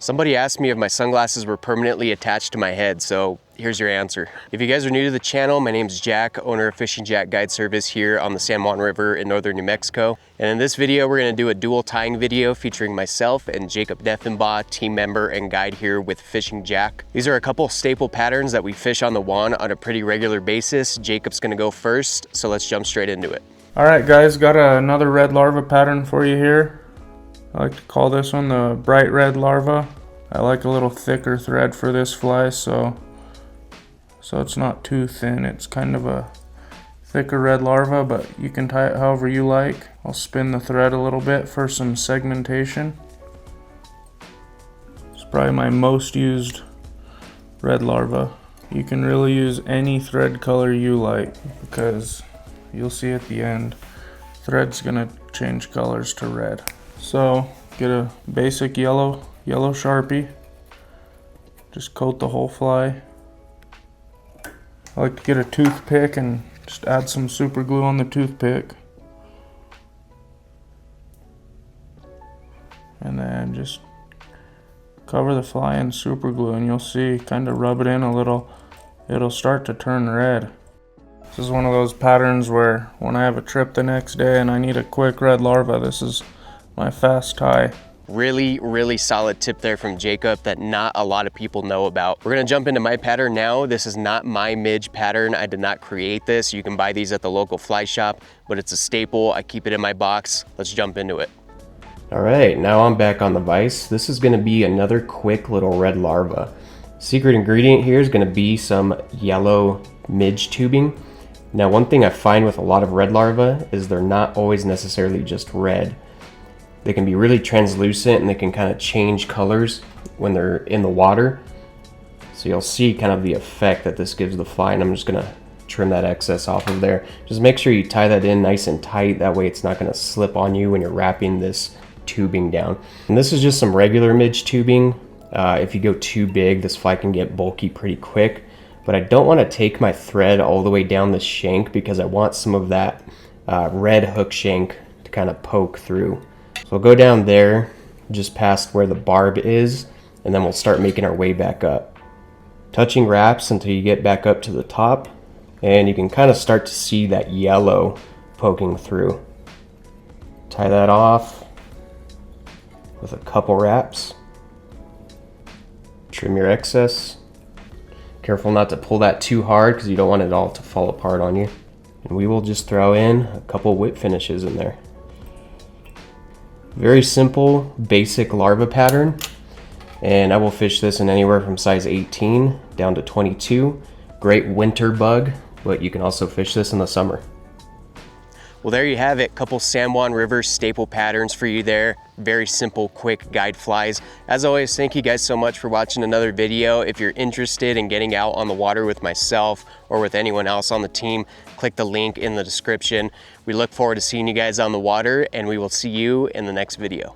Somebody asked me if my sunglasses were permanently attached to my head, so here's your answer. If you guys are new to the channel, my name's Jack, owner of Fishing Jack Guide Service here on the San Juan River in northern New Mexico. And in this video, we're gonna do a dual tying video featuring myself and Jacob Deifenbaugh, team member and guide here with Fishing Jack. These are a couple staple patterns that we fish on the Juan on a pretty regular basis. Jacob's gonna go first, so let's jump straight into it. All right, guys, got another red larva pattern for you here. I like to call this one the bright red larva. I like a little thicker thread for this fly, so it's not too thin. It's kind of a thicker red larva, but you can tie it however you like. I'll spin the thread a little bit for some segmentation. It's probably my most used red larva. You can really use any thread color you like, because you'll see at the end, thread's gonna change colors to red. So get a basic yellow Sharpie, just coat the whole fly. I like to get a toothpick and just add some super glue on the toothpick, and then just cover the fly in super glue, and you'll see, kind of rub it in a little, it'll start to turn red. This is one of those patterns where when I have a trip the next day and I need a quick red larva, this is my fast tie. Really solid tip there from Jacob that not a lot of people know about. We're gonna jump into my pattern now. This is not my Midge pattern. I did not create this. You can buy these at the local fly shop, but it's a staple. I keep it in my box. Let's jump into it. All right, now I'm back on the vise. This is gonna be another quick little red larva. Secret ingredient here is gonna be some yellow Midge tubing. Now, one thing I find with a lot of red larvae is they're not always necessarily just red. They can be really translucent and they can kind of change colors when they're in the water. So you'll see kind of the effect that this gives the fly, and I'm just gonna trim that excess off of there. Just make sure you tie that in nice and tight, that way it's not gonna slip on you when you're wrapping this tubing down. And this is just some regular Midge tubing. If you go too big, this fly can get bulky pretty quick, but I don't wanna take my thread all the way down the shank because I want some of that red hook shank to kind of poke through. So we'll go down there, just past where the barb is, and then we'll start making our way back up. Touching wraps until you get back up to the top, and you can kind of start to see that yellow poking through. Tie that off with a couple wraps. Trim your excess. Careful not to pull that too hard because you don't want it all to fall apart on you. And we will just throw in a couple whip finishes in there. Very simple, basic larva pattern, and I will fish this in anywhere from size 18 down to 22. Great winter bug, but you can also fish this in the summer. Well, there you have it. Couple San Juan River staple patterns for you there. Very simple, quick guide flies. As always, thank you guys so much for watching another video. If you're interested in getting out on the water with myself or with anyone else on the team, click the link in the description. We look forward to seeing you guys on the water, and we will see you in the next video.